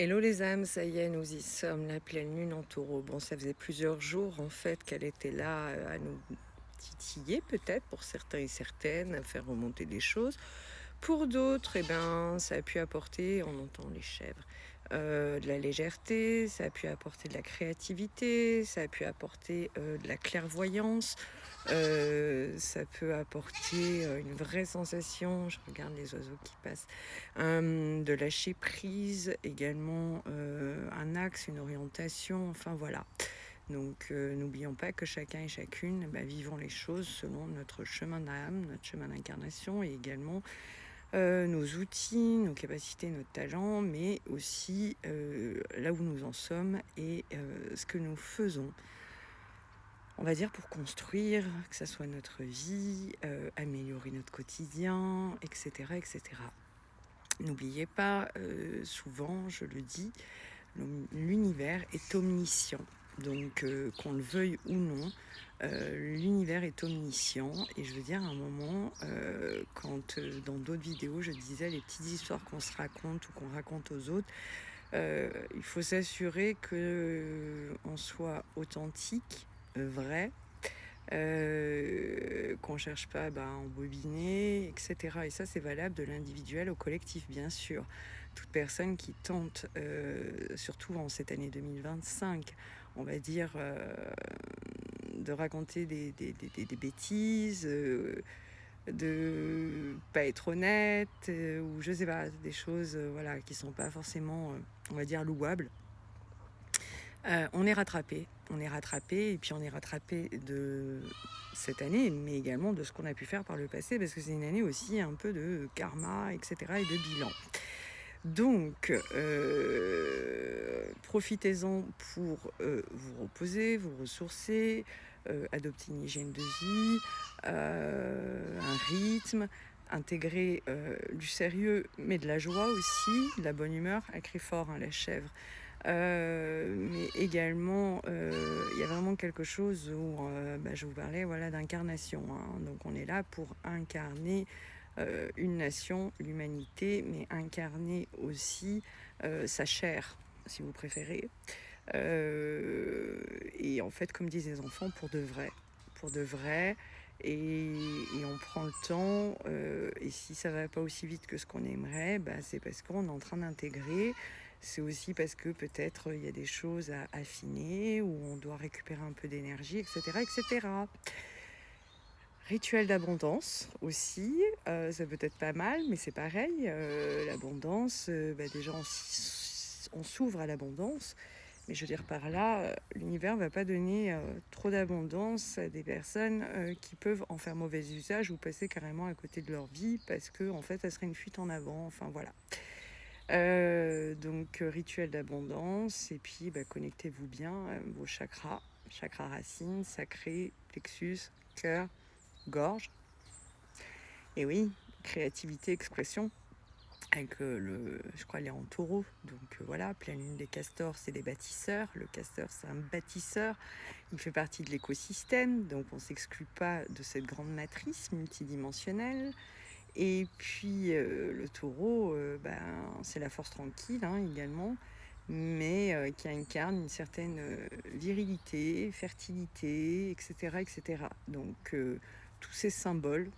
Hello les âmes, ça y est, nous y sommes, la pleine lune en taureau. Bon, ça faisait plusieurs jours en fait qu'elle était là à nous titiller peut-être pour certains et certaines, à faire remonter des choses. Pour d'autres, eh ben, ça a pu apporter, on entend les chèvres, de la légèreté, ça a pu apporter de la créativité, ça a pu apporter de la clairvoyance, ça peut apporter une vraie sensation, je regarde les oiseaux qui passent, de lâcher prise également, un axe, une orientation, enfin voilà. Donc n'oublions pas que chacun et chacune, vivons les choses selon notre chemin d'âme, notre chemin d'incarnation et également nos outils, nos capacités, notre talent, mais aussi là où nous en sommes et ce que nous faisons. On va dire pour construire, que ça soit notre vie, améliorer notre quotidien, etc. etc. N'oubliez pas, souvent je le dis, l'univers est omniscient. Donc qu'on le veuille ou non, l'univers est omniscient. Et je veux dire, à un moment, quand dans d'autres vidéos, je disais les petites histoires qu'on se raconte ou qu'on raconte aux autres, il faut s'assurer qu'on soit authentique, vrai, qu'on ne cherche pas à embobiner, etc. Et ça, c'est valable de l'individuel au collectif, bien sûr. Toute personne qui tente, surtout en cette année 2025, on va dire, de raconter des bêtises, de pas être honnête, ou je sais pas, des choses voilà, qui sont pas forcément, on va dire, louables. On est rattrapé, et puis on est rattrapé de cette année, mais également de ce qu'on a pu faire par le passé, parce que c'est une année aussi un peu de karma, etc. et de bilan. Donc, profitez-en pour vous reposer, vous ressourcer, adopter une hygiène de vie, un rythme, intégrer du sérieux, mais de la joie aussi, de la bonne humeur. Elle crie fort, hein, la chèvre. Mais également, il y a vraiment quelque chose où je vous parlais d'incarnation, hein. Donc on est là pour incarner une nation, l'humanité, mais incarner aussi sa chair, si vous préférez. Et en fait, comme disent les enfants, pour de vrai. Pour de vrai. Et on prend le temps. Et si ça va pas aussi vite que ce qu'on aimerait, c'est parce qu'on est en train d'intégrer. C'est aussi parce que peut-être il y a des choses à affiner ou on doit récupérer un peu d'énergie, etc., etc. Rituel d'abondance aussi, ça peut être pas mal, mais c'est pareil, l'abondance, déjà on s'ouvre à l'abondance, mais je veux dire par là, l'univers va pas donner trop d'abondance à des personnes qui peuvent en faire mauvais usage ou passer carrément à côté de leur vie parce que en fait, ça serait une fuite en avant, enfin voilà. Donc rituel d'abondance et puis connectez-vous bien à vos chakras, chakras racines, sacré, plexus, cœur, gorge. Et oui, créativité, expression, avec je crois, elle est en taureau. Donc voilà, pleine lune des castors, c'est des bâtisseurs. Le castor, c'est un bâtisseur. Il fait partie de l'écosystème, donc on ne s'exclut pas de cette grande matrice multidimensionnelle. Et puis le taureau, c'est la force tranquille, hein, également, mais qui incarne une certaine virilité, fertilité, etc. etc. Donc tous ces symboles,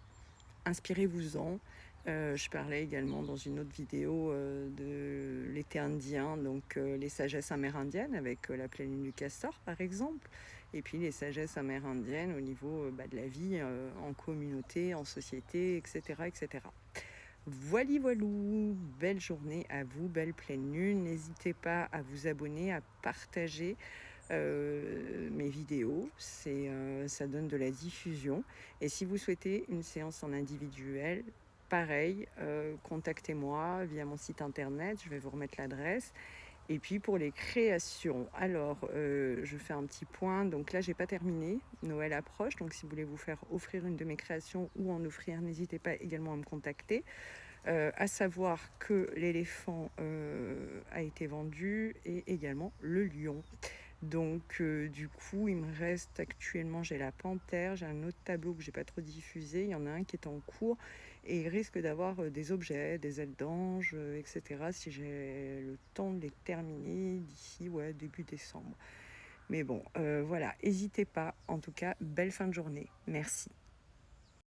inspirez-vous-en. Je parlais également dans une autre vidéo de l'été indien, donc les sagesses amérindiennes avec la pleine lune du castor par exemple, et puis les sagesses amérindiennes au niveau de la vie en communauté, en société, etc. etc. Voili voilou, belle journée à vous, belle pleine lune. N'hésitez pas à vous abonner, à partager mes vidéos, ça donne de la diffusion. Et si vous souhaitez une séance en individuel, pareil, contactez-moi via mon site internet, je vais vous remettre l'adresse. Et puis pour les créations, alors je fais un petit point, donc là j'ai pas terminé, Noël approche, donc si vous voulez vous faire offrir une de mes créations ou en offrir, n'hésitez pas également à me contacter. À savoir que l'éléphant a été vendu et également le lion. Donc du coup, il me reste actuellement, j'ai la panthère, j'ai un autre tableau que j'ai pas trop diffusé, il y en a un qui est en cours Et il risque d'avoir des objets, des ailes d'ange, etc. si j'ai le temps de les terminer d'ici début décembre. Mais bon, voilà, n'hésitez pas. En tout cas, belle fin de journée. Merci.